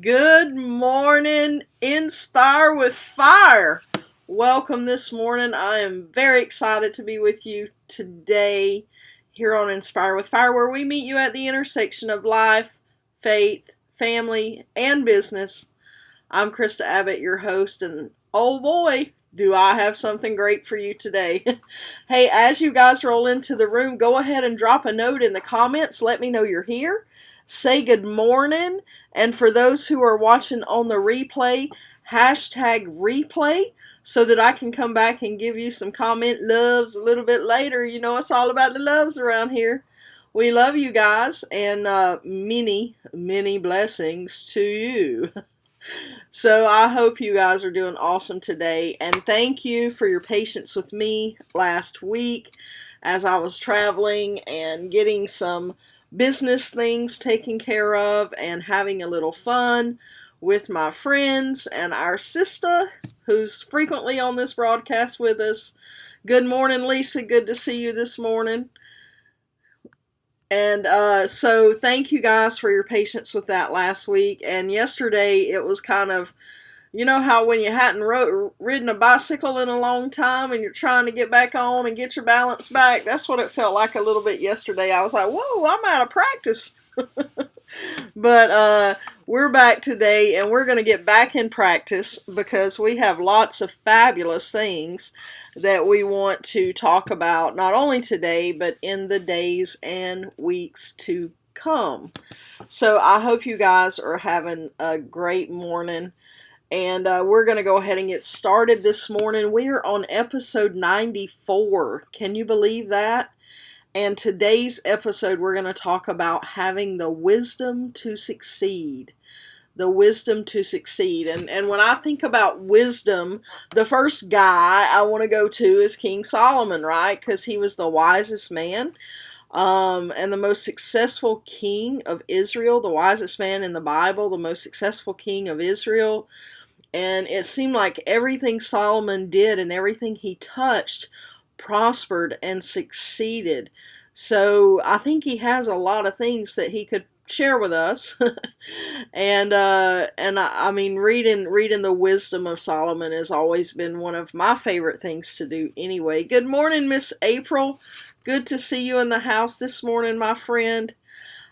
Good morning, Inspire with Fire. Welcome this morning. I am very excited to be with you today here on Inspire with Fire, where we meet you at the intersection of life, faith, family, and business. I'm Krista Abbott, your host, and oh boy, do I have something great for you today. Hey, as you guys roll into the room, go ahead and drop a note in the comments. Let me know you're here. Say good morning. And for those who are watching on the replay, hashtag replay so that I can come back and give you some comment loves a little bit later. You know, it's all about the loves around here. We love you guys, and many, many blessings to you. So I hope you guys are doing awesome today, and thank you for your patience with me last week as I was traveling and getting some business things taken care of and having a little fun with my friends and our sister who's frequently on this broadcast with us. Good morning, Lisa. Good to see you this morning. And so thank you guys for your patience with that last week. And yesterday it was kind of, you know how when you hadn't ridden a bicycle in a long time and you're trying to get back on and get your balance back? That's what it felt like a little bit yesterday. I was like, whoa, I'm out of practice. But we're back today, and we're going to get back in practice because we have lots of fabulous things that we want to talk about, not only today, but in the days and weeks to come. So I hope you guys are having a great morning. And we're going to go ahead and get started this morning. We are on episode 94. Can you believe that? And today's episode, we're going to talk about having the wisdom to succeed. The wisdom to succeed. And when I think about wisdom, the first guy I want to go to is King Solomon, right? Because he was the wisest man. And the most successful king of Israel, the wisest man in the Bible, the most successful king of Israel. And it seemed like everything Solomon did and everything he touched prospered and succeeded. So I think he has a lot of things that he could share with us. And I mean, reading the wisdom of Solomon has always been one of my favorite things to do anyway. Good morning, Miss April. Good to see you in the house this morning, my friend.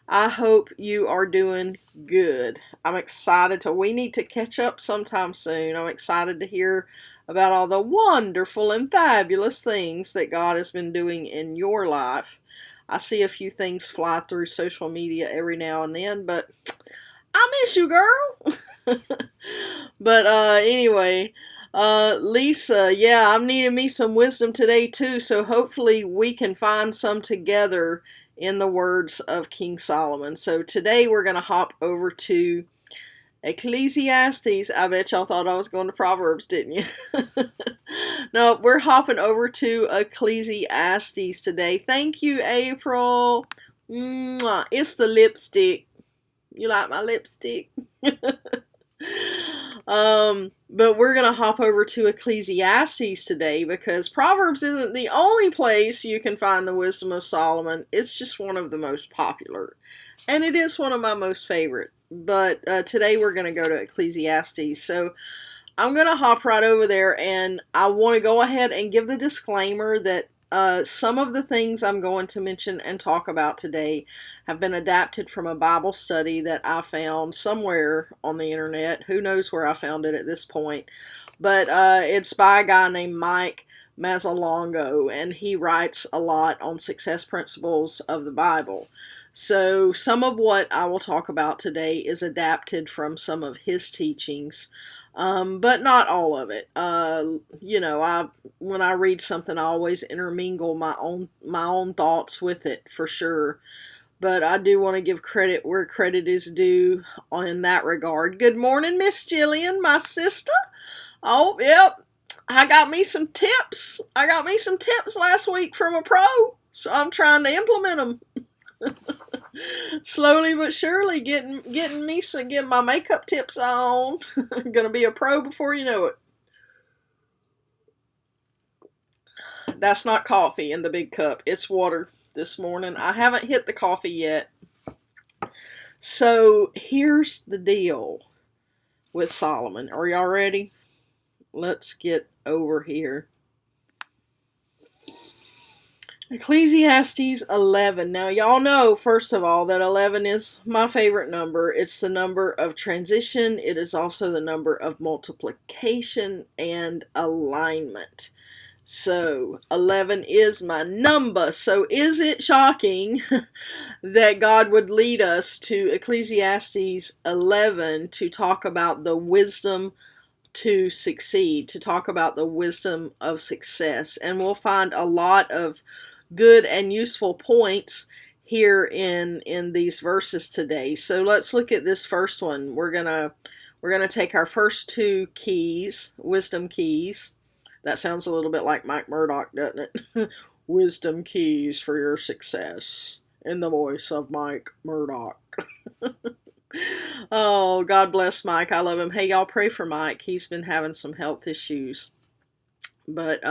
I hope you are doing good. I'm excited we need to catch up sometime soon. I'm excited to hear about all the wonderful and fabulous things that God has been doing in your life. I see a few things fly through social media every now and then, but I miss you, girl. But anyway, Lisa, yeah, I'm needing me some wisdom today too, so hopefully we can find some together in the words of King Solomon. So today we're going to hop over to Ecclesiastes. I bet y'all thought I was going to Proverbs, didn't you? No, we're hopping over to Ecclesiastes today. Thank you, April. Mwah. It's the lipstick. You like my lipstick? But we're going to hop over to Ecclesiastes today because Proverbs isn't the only place you can find the wisdom of Solomon. It's just one of the most popular. And it is one of my most favorite. But today we're going to go to Ecclesiastes. So I'm going to hop right over there, and I want to go ahead and give the disclaimer that some of the things I'm going to mention and talk about today have been adapted from a Bible study that I found somewhere on the internet. Who knows where I found it at this point. But it's by a guy named Mike Mazzalongo, and he writes a lot on success principles of the Bible. So some of what I will talk about today is adapted from some of his teachings. But not all of it. When I read something, I always intermingle my own thoughts with it for sure. But I do want to give credit where credit is due in that regard. Good morning, Miss Jillian, my sister. Oh, yep. I got me some tips. I got me some tips last week from a pro, so I'm trying to implement them. Slowly but surely getting my makeup tips on. Gonna be a pro before you know it. That's not coffee in the big cup. It's water this morning. I haven't hit the coffee yet. So here's the deal. with Solomon. Are y'all ready? Let's get over here. Ecclesiastes 11. Now, y'all know, first of all, that 11 is my favorite number. It's the number of transition. It is also the number of multiplication and alignment. So, 11 is my number. So, is it shocking that God would lead us to Ecclesiastes 11 to talk about the wisdom to succeed, to talk about the wisdom of success? And we'll find a lot of good and useful points here in these verses today. So let's look at this first one. We're gonna take our first two keys, wisdom keys. That sounds a little bit like Mike Murdoch, doesn't it? Wisdom keys for your success, in the voice of Mike Murdoch. Oh, God bless Mike. I love him. Hey, y'all pray for Mike. He's been having some health issues. But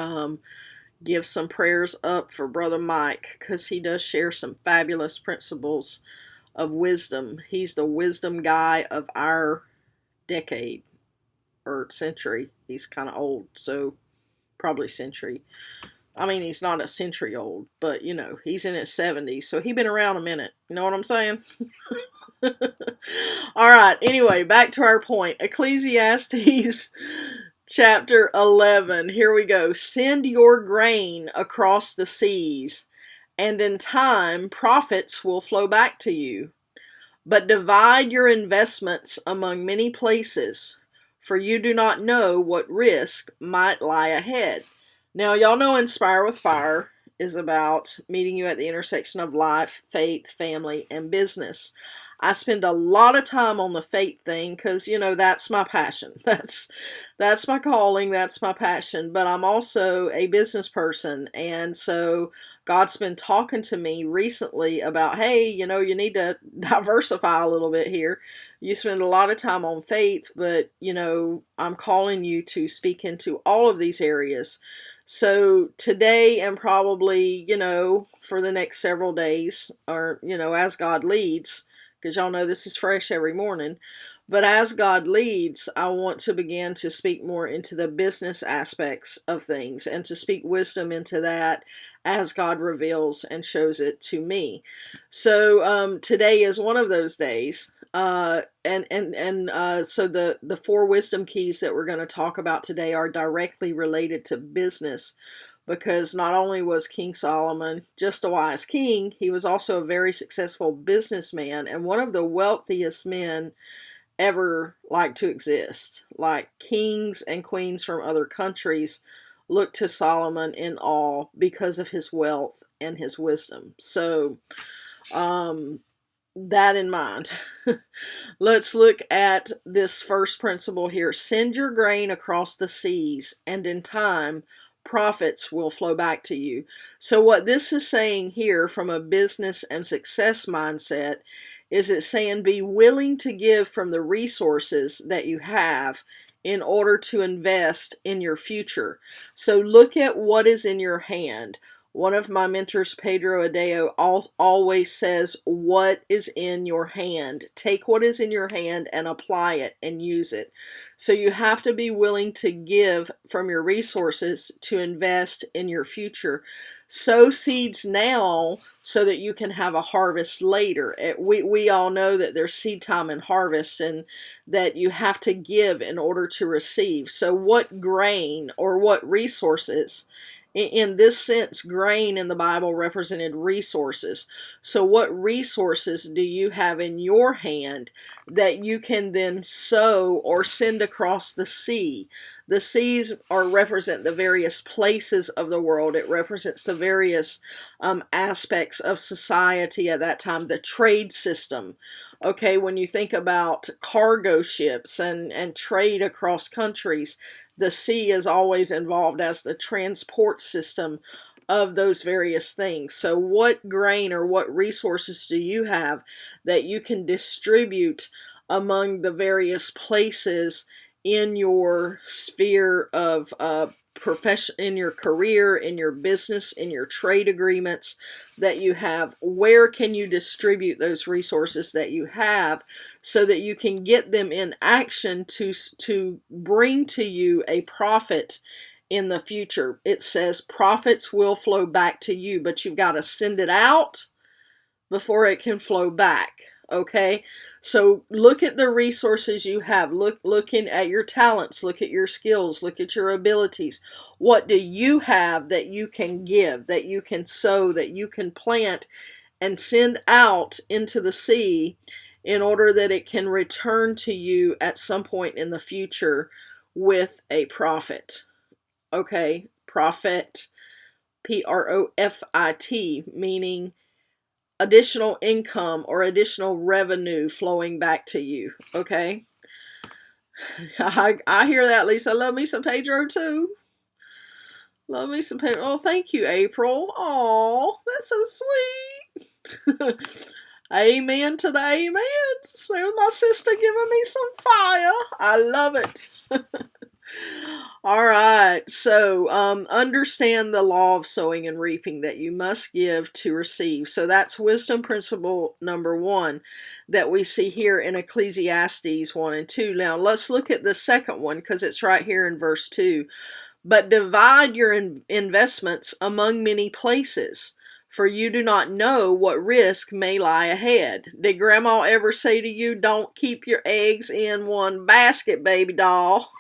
give some prayers up for Brother Mike, because he does share some fabulous principles of wisdom. He's the wisdom guy of our decade or century. He's kind of old, so probably century. I mean, he's not a century old, but you know, he's in his 70s, so he's been around a minute. You know what I'm saying? All right, anyway, back to our point. Ecclesiastes chapter 11. Here we go. Send your grain across the seas, and in time profits will flow back to you. But divide your investments among many places, for you do not know what risk might lie ahead. Now, y'all know Inspire with Fire is about meeting you at the intersection of life, faith, family, and business. I spend a lot of time on the faith thing because, you know, that's my passion. That's my calling. That's my passion. But I'm also a business person. And so God's been talking to me recently about, hey, you know, you need to diversify a little bit here. You spend a lot of time on faith, but, you know, I'm calling you to speak into all of these areas. So today and probably, you know, for the next several days, or, you know, as God leads, because y'all know this is fresh every morning. But as God leads, I want to begin to speak more into the business aspects of things and to speak wisdom into that as God reveals and shows it to me. So today is one of those days. So the four wisdom keys that we're going to talk about today are directly related to business. Because not only was King Solomon just a wise king, he was also a very successful businessman and one of the wealthiest men ever like to exist. Like kings and queens from other countries looked to Solomon in awe because of his wealth and his wisdom. So, that in mind, let's look at this first principle here. Send your grain across the seas, and in time, profits will flow back to you. So what this is saying here from a business and success mindset is it's saying be willing to give from the resources that you have in order to invest in your future. So look at what is in your hand. One of my mentors, Pedro Adeo, always says, what is in your hand? Take what is in your hand and apply it and use it. So you have to be willing to give from your resources to invest in your future. Sow seeds now so that you can have a harvest later. We all know that there's seed time and harvest, and that you have to give in order to receive. So what grain or what resources? In this sense, grain in the Bible represented resources. So what resources do you have in your hand that you can then sow or send across the sea? The seas represent the various places of the world. It represents the various aspects of society at that time, the trade system. Okay, when you think about cargo ships and trade across countries, the sea is always involved as the transport system of those various things. So what grain or what resources do you have that you can distribute among the various places in your sphere of profession, in your career, in your business, in your trade agreements that you have. Where can you distribute those resources that you have so that you can get them in action to bring to you a profit in the future? It says profits will flow back to you, but you've got to send it out before it can flow back. Okay, so look at the resources you have. Looking at your talents, look at your skills, look at your abilities. What do you have that you can give, that you can sow, that you can plant and send out into the sea in order that it can return to you at some point in the future with a profit? Okay, profit, Profit, meaning additional income or additional revenue flowing back to you. Okay, I hear that, Lisa. I love me some Pedro too. Love me some Pedro. Oh, thank you, April. Oh, that's so sweet. Amen to the amens. There's my sister giving me some fire. I love it. All right, so understand the law of sowing and reaping, that you must give to receive. So that's wisdom principle number 1 that we see here in Ecclesiastes 1 and 2. Now let's look at the second one because it's right here in verse 2. But divide your investments among many places, for you do not know what risk may lie ahead. Did Grandma ever say to you, don't keep your eggs in one basket, baby doll?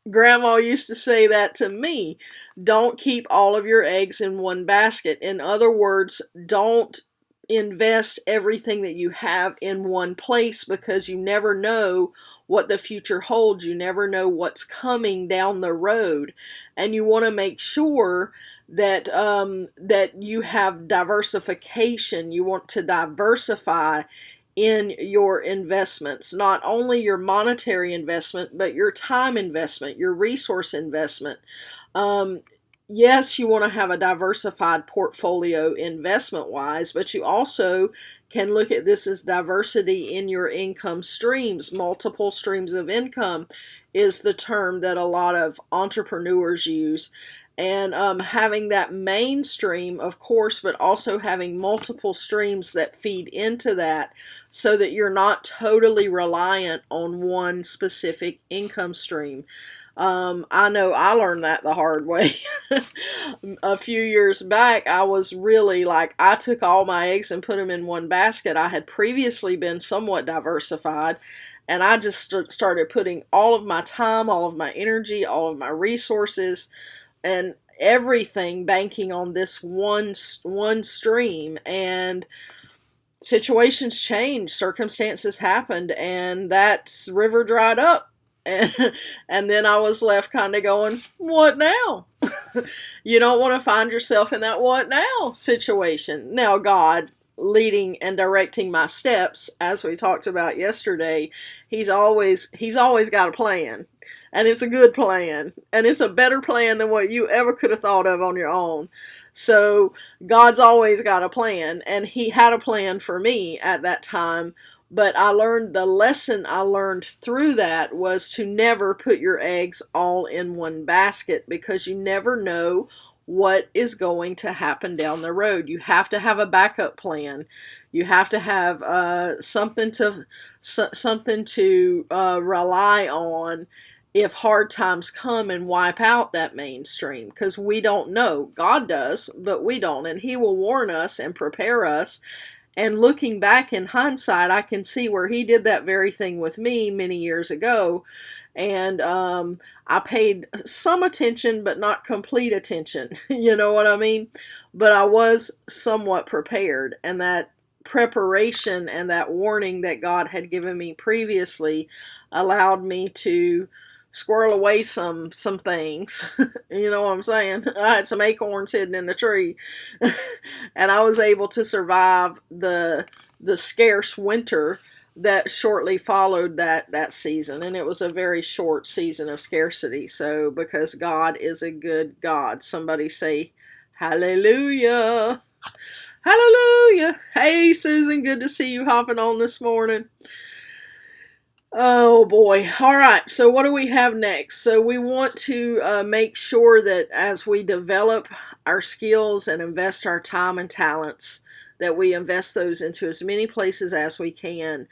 Grandma used to say that to me. Don't keep all of your eggs in one basket. In other words, don't invest everything that you have in one place, because you never know what the future holds. You never know what's coming down the road, and you want to make sure that that you have diversification. You want to diversify in your investments, not only your monetary investment, but your time investment, your resource investment. Yes, you want to have a diversified portfolio investment wise, but you also can look at this as diversity in your income streams. Multiple streams of income is the term that a lot of entrepreneurs use. And having that main stream, of course, but also having multiple streams that feed into that, so that you're not totally reliant on one specific income stream. I know I learned that the hard way. A few years back, I was really like, I took all my eggs and put them in one basket. I had previously been somewhat diversified, and I just started putting all of my time, all of my energy, all of my resources, and everything banking on this one stream. And situations changed, circumstances happened, and that river dried up. And, and then I was left kind of going, what now? You don't want to find yourself in that what now situation. Now, God leading and directing my steps, as we talked about yesterday, he's always got a plan. And it's a good plan. And it's a better plan than what you ever could have thought of on your own. So God's always got a plan. And he had a plan for me at that time. But the lesson I learned through that was to never put your eggs all in one basket, because you never know what is going to happen down the road. You have to have a backup plan. You have to have something to rely on if hard times come and wipe out that mainstream, because we don't know. God does, but we don't, and he will warn us and prepare us. And looking back in hindsight, I can see where he did that very thing with me many years ago. And I paid some attention, but not complete attention. You know what I mean? But I was somewhat prepared. And that preparation and that warning that God had given me previously allowed me to squirrel away some things. You know what I'm saying? I had some acorns hidden in the tree. And I was able to survive the scarce winter that shortly followed that season. And it was a very short season of scarcity. So, because God is a good God. Somebody say, hallelujah. Hallelujah. Hey, Susan, good to see you hopping on this morning. Oh boy. All right. So what do we have next? So we want to make sure that as we develop our skills and invest our time and talents, that we invest those into as many places as we can.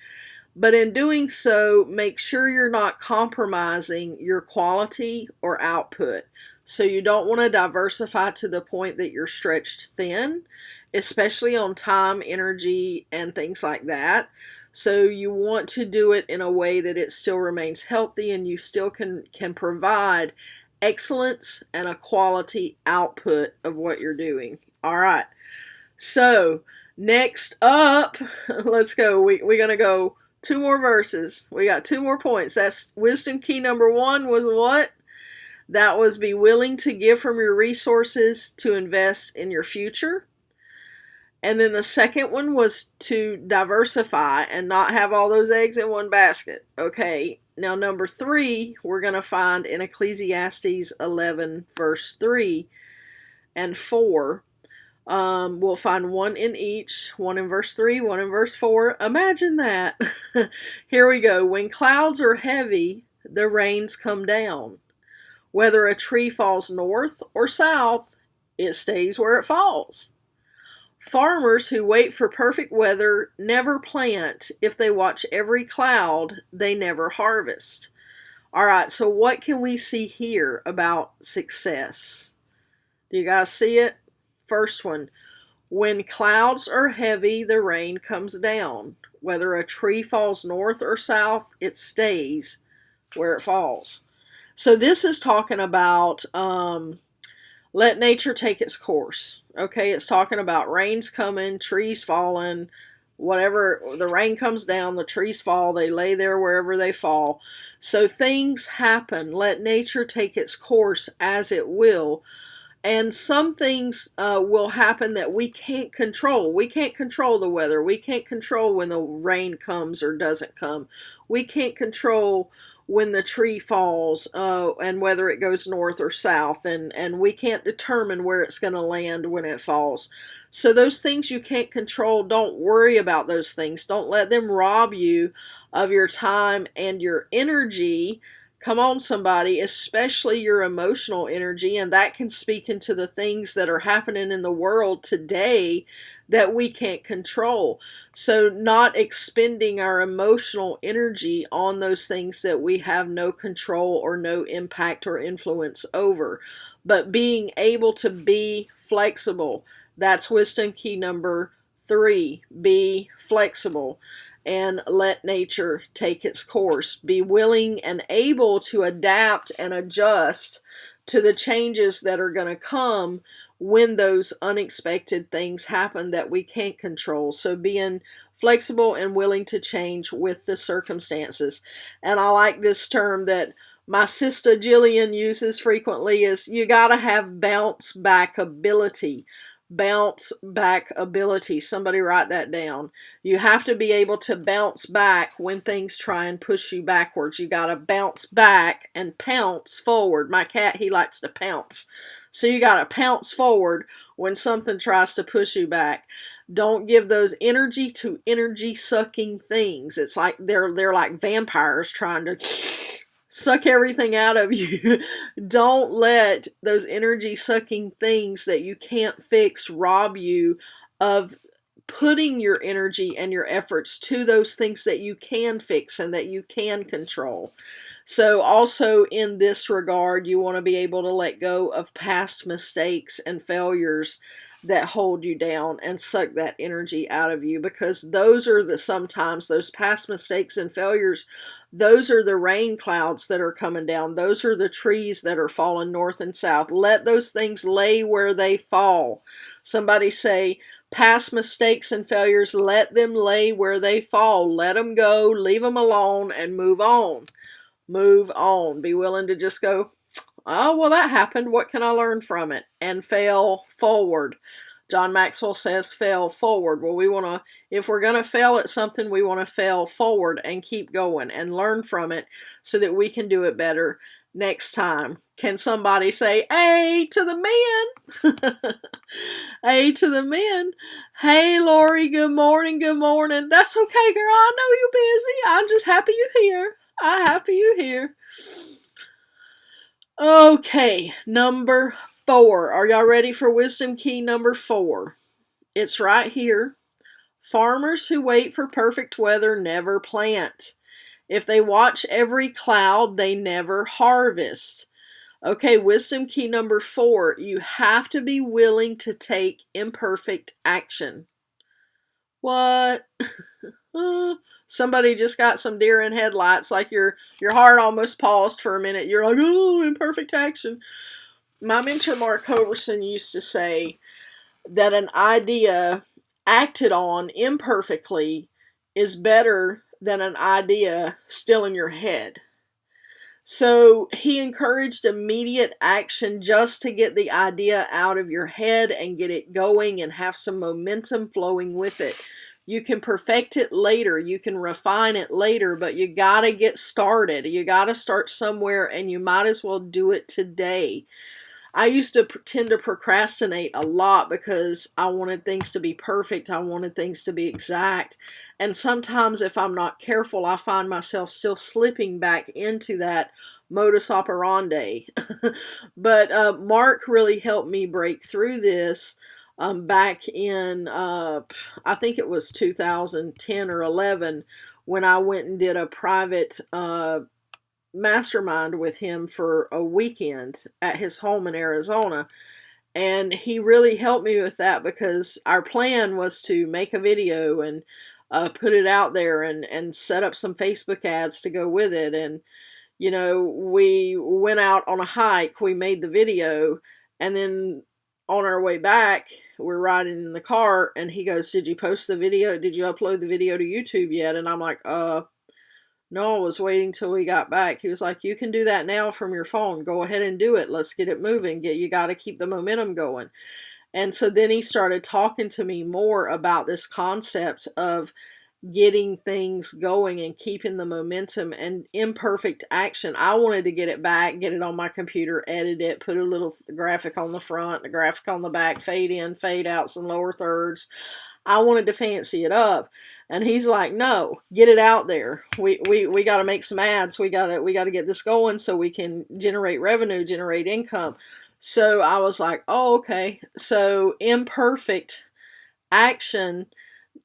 But in doing so, make sure you're not compromising your quality or output. So you don't want to diversify to the point that you're stretched thin, especially on time, energy, and things like that. So you want to do it in a way that it still remains healthy and you still can provide excellence and a quality output of what you're doing. All right. So next up, let's go. We're going to go two more verses. We got two more points. That's wisdom key number 1 was what? That was be willing to give from your resources to invest in your future. And then the second one was to diversify and not have all those eggs in one basket. Okay, now number 3, we're going to find in Ecclesiastes 11, verse 3 and 4. We'll find one in each, one in verse 3, one in verse 4. Imagine that. Here we go. When clouds are heavy, the rains come down. Whether a tree falls north or south, it stays where it falls. Farmers who wait for perfect weather never plant. If they watch every cloud, they never harvest. All right, so what can we see here about success? Do you guys see it? First one, when clouds are heavy, the rain comes down. Whether a tree falls north or south, it stays where it falls. So this is talking about let nature take its course. Okay, it's talking about rains coming, trees falling, whatever, the rain comes down, the trees fall, they lay there wherever they fall. So things happen. Let nature take its course as it will. And some things will happen that we can't control. We can't control the weather. We can't control when the rain comes or doesn't come. We can't control when the tree falls and whether it goes north or south. And we can't determine where it's going to land when it falls. So those things you can't control, don't worry about those things. Don't let them rob you of your time and your energy. Come on, somebody, especially your emotional energy, and that can speak into the things that are happening in the world today that we can't control. So not expending our emotional energy on those things that we have no control or no impact or influence over, but being able to be flexible. That's wisdom key number 3, be flexible. And let nature take its course. Be willing and able to adapt and adjust to the changes that are going to come when those unexpected things happen that we can't control. So being flexible and willing to change with the circumstances. And I like this term that my sister Jillian uses frequently is you got to have bounce back ability. Bounce back ability. Somebody write that down. You have to be able to bounce back when things try and push you backwards. You got to bounce back and pounce forward. My cat, he likes to pounce. So you got to pounce forward when something tries to push you back. Don't give those energy to energy sucking things. It's like they're like vampires trying to suck everything out of you. Don't let those energy sucking things that you can't fix rob you of putting your energy and your efforts to those things that you can fix and that you can control. So also in this regard, you want to be able to let go of past mistakes and failures that hold you down and suck that energy out of you, because those are sometimes those past mistakes and failures, those are the rain clouds that are coming down. Those are the trees that are falling north and south. Let those things lay where they fall. Somebody say, past mistakes and failures, let them lay where they fall. Let them go, leave them alone, and move on. Move on. Be willing to just go, oh, well, that happened. What can I learn from it? And fail forward. John Maxwell says fail forward. Well, we want to, if we're going to fail at something, we want to fail forward and keep going and learn from it so that we can do it better next time. Can somebody say, hey to the men? Hey to the men. Hey, Lori, good morning, good morning. That's okay, girl. I know you're busy. I'm just happy you're here. I'm happy you're here. Okay, number 4. Are y'all ready for wisdom key number 4? It's right here. Farmers who wait for perfect weather never plant. If they watch every cloud, they never harvest. Okay, wisdom key number 4. You have to be willing to take imperfect action. What? Somebody just got some deer in headlights, like your heart almost paused for a minute. You're like, oh, imperfect action. My mentor Mark Hoverson used to say that an idea acted on imperfectly is better than an idea still in your head. So he encouraged immediate action just to get the idea out of your head and get it going and have some momentum flowing with it. You can perfect it later, you can refine it later, but you gotta get started. You gotta start somewhere, and you might as well do it today. I used to tend to procrastinate a lot because I wanted things to be perfect. I wanted things to be exact. And sometimes if I'm not careful, I find myself still slipping back into that modus operandi. But Mark really helped me break through this back in, I think it was 2010 or 11, when I went and did a private mastermind with him for a weekend at his home in Arizona. And he really helped me with that, because our plan was to make a video and put it out there and set up some Facebook ads to go with it. And, you know, we went out on a hike, we made the video, and then on our way back, we're riding in the car, and he goes, did you post the video? Did you upload the video to YouTube yet? And I'm like, no, I was waiting till we got back. He was like, you can do that now from your phone. Go ahead and do it. Let's get it moving. You got to keep the momentum going. And so then he started talking to me more about this concept of getting things going and keeping the momentum and imperfect action. I wanted to get it back, get it on my computer, edit it, put a little graphic on the front, a graphic on the back, fade in, fade out some lower thirds. I wanted to fancy it up. And he's like, no, get it out there. We got to make some ads. We got to get this going so we can generate revenue, generate income. So I was like, oh, okay. So imperfect action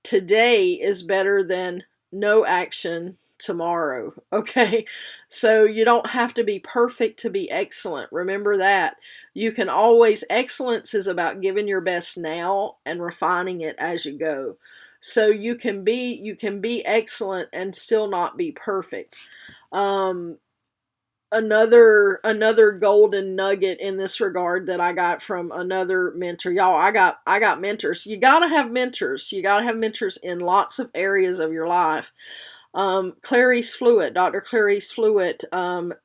today is better than no action tomorrow. Okay. So you don't have to be perfect to be excellent. Remember that. You can always, excellence is about giving your best now and refining it as you go. So you can be excellent and still not be perfect. Another golden nugget in this regard that I got from another mentor. Y'all, I got mentors. You gotta have mentors. You gotta have mentors in lots of areas of your life. Clarice Fluitt, Dr. Clarice Fluitt,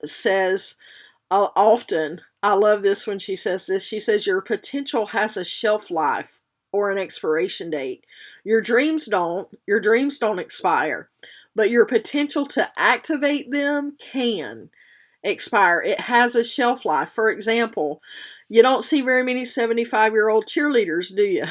says often, I love this when she says this. She says, your potential has a shelf life or an expiration date. Your dreams don't expire, but your potential to activate them can expire. It has a shelf life. For example, you don't see very many 75-year-old cheerleaders, do you?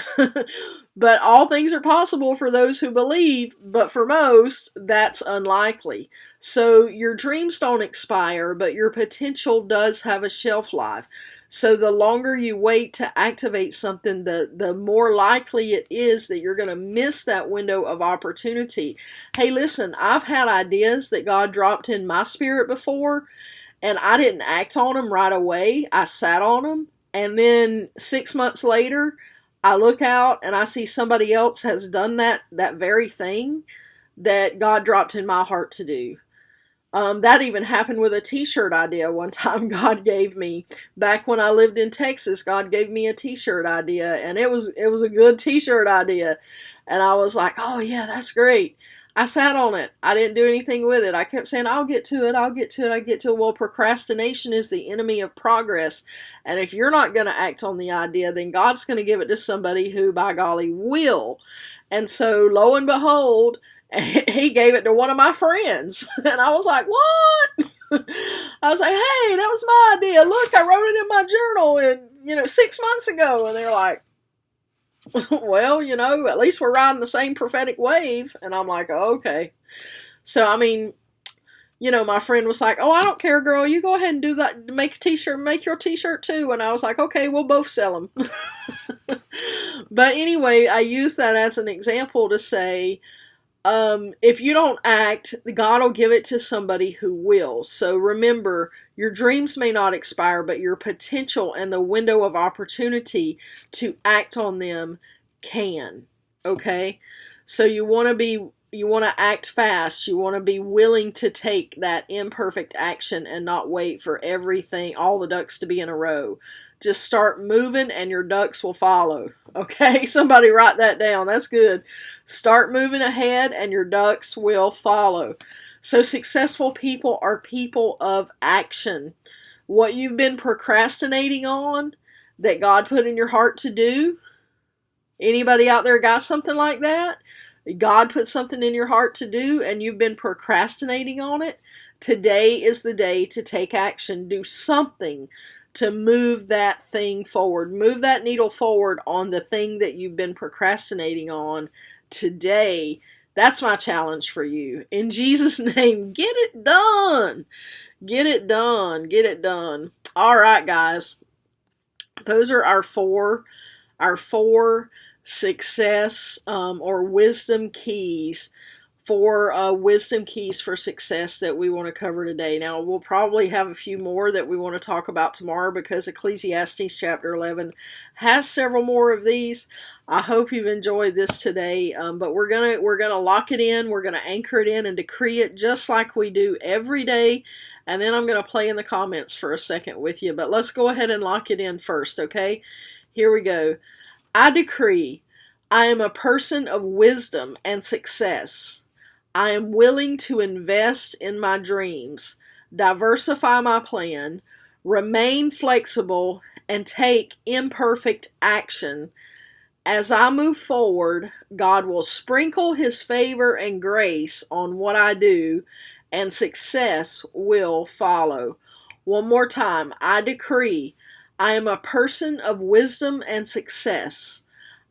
But all things are possible for those who believe, but for most, that's unlikely. So your dreams don't expire, but your potential does have a shelf life. So the longer you wait to activate something, the more likely it is that you're going to miss that window of opportunity. Hey, listen, I've had ideas that God dropped in my spirit before, and I didn't act on them right away. I sat on them, and then 6 months later, I look out and I see somebody else has done that very thing that God dropped in my heart to do. That even happened with a t-shirt idea one time God gave me. Back when I lived in Texas, God gave me a t-shirt idea, and it was a good t-shirt idea. And I was like, oh yeah, that's great. I sat on it. I didn't do anything with it. I kept saying, I'll get to it. I'll get to it. I get to it. Well, procrastination is the enemy of progress. And if you're not going to act on the idea, then God's going to give it to somebody who, by golly, will. And so, lo and behold, he gave it to one of my friends. And I was like, what? I was like, hey, that was my idea. Look, I wrote it in my journal and 6 months ago. And they're like, well, at least we're riding the same prophetic wave. And I'm like, oh, okay. So, I mean, my friend was like, "Oh, I don't care, girl. You go ahead and do that. Make a t-shirt. Make your t-shirt too." And I was like, "Okay, we'll both sell them." But anyway, I use that as an example to say, if you don't act, God will give it to somebody who will. So remember, your dreams may not expire, but your potential and the window of opportunity to act on them can. Okay? So you want to act fast. You want to be willing to take that imperfect action and not wait for everything, all the ducks to be in a row. Just start moving and your ducks will follow. Okay, somebody write that down. That's good. Start moving ahead and your ducks will follow. So successful people are people of action. What you've been procrastinating on that God put in your heart to do, anybody out there got something like that? God put something in your heart to do and you've been procrastinating on it. Today is the day to take action. Do something to move that thing forward. Move that needle forward on the thing that you've been procrastinating on today. That's my challenge for you. In Jesus' name, get it done. Get it done. Get it done. All right, guys. Those are our four success or wisdom keys for success that we want to cover today. Now, we'll probably have a few more that we want to talk about tomorrow because Ecclesiastes chapter 11 has several more of these. I hope you've enjoyed this today, but we're gonna lock it in. We're gonna anchor it in and decree it just like we do every day. And then I'm gonna play in the comments for a second with you. But let's go ahead and lock it in first, okay? Here we go. I decree I am a person of wisdom and success. I am willing to invest in my dreams, diversify my plan, remain flexible, and take imperfect action. As I move forward, God will sprinkle His favor and grace on what I do, and success will follow. One more time, I decree I am a person of wisdom and success.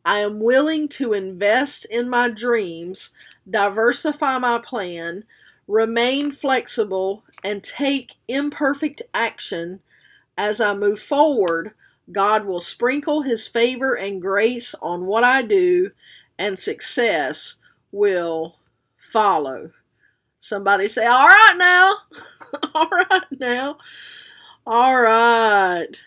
I am willing to invest in my dreams, diversify my plan, remain flexible, and take imperfect action. As I move forward, God will sprinkle His favor and grace on what I do, and success will follow. Somebody say, "All right now." All right now. All right.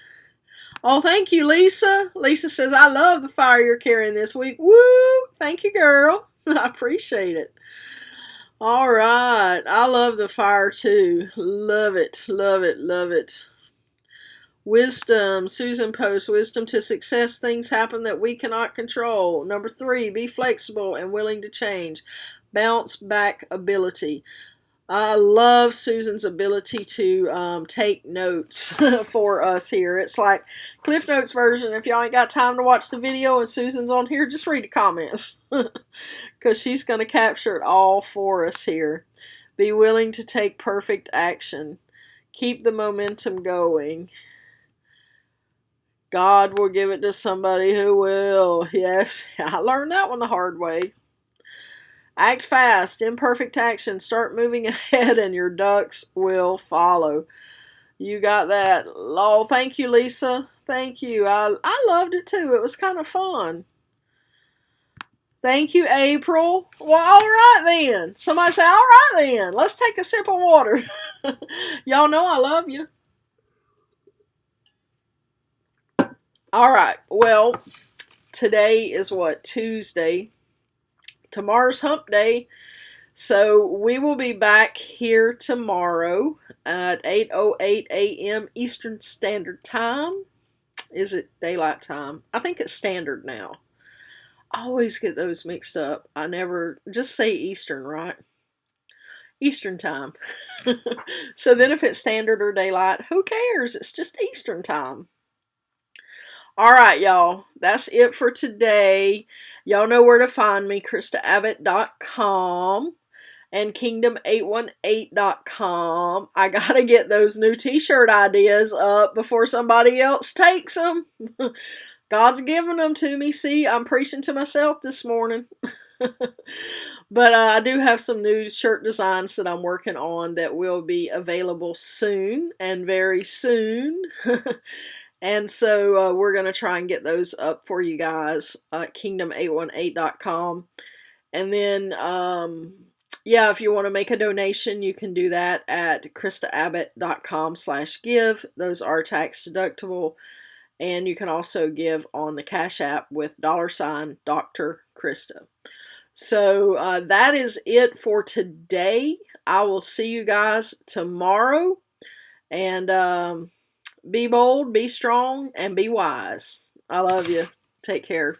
Oh, thank you, Lisa. Lisa says, "I love the fire you're carrying this week." Woo! Thank you, girl. I appreciate it. All right. I love the fire too. Love it. Love it. Love it. Wisdom. Susan posts, wisdom to success. Things happen that we cannot control. Number 3, be flexible and willing to change. Bounce back ability. I love Susan's ability to take notes for us here. It's like Cliff Notes version. If y'all ain't got time to watch the video and Susan's on here, just read the comments. Because she's going to capture it all for us here. Be willing to take perfect action. Keep the momentum going. God will give it to somebody who will. Yes, I learned that one the hard way. Act fast, imperfect action, start moving ahead, and your ducks will follow. You got that. Oh, thank you, Lisa. Thank you. I loved it too. It was kind of fun. Thank you, April. Well, all right then. Somebody say, "All right then. Let's take a sip of water." Y'all know I love you. All right. Well, today is what? Tuesday. Tomorrow's hump day. So we will be back here tomorrow at 8:08 a.m. Eastern Standard Time. Is it daylight time? I think it's standard now. I always get those mixed up. I never just say Eastern, right? Eastern time. So then if it's standard or daylight, who cares? It's just Eastern time. All right, y'all. That's it for today. Y'all know where to find me, KristaAbbott.com and Kingdom818.com. I gotta get those new t-shirt ideas up before somebody else takes them. God's giving them to me. See, I'm preaching to myself this morning. But I do have some new shirt designs that I'm working on that will be available soon and very soon. And so we're going to try and get those up for you guys at kingdom818.com. And then, yeah, if you want to make a donation, you can do that at kristaabbott.com/give. Those are tax deductible. And you can also give on the Cash App with $Dr. Krista. So that is it for today. I will see you guys tomorrow. And be bold, be strong, and be wise. I love you. Take care.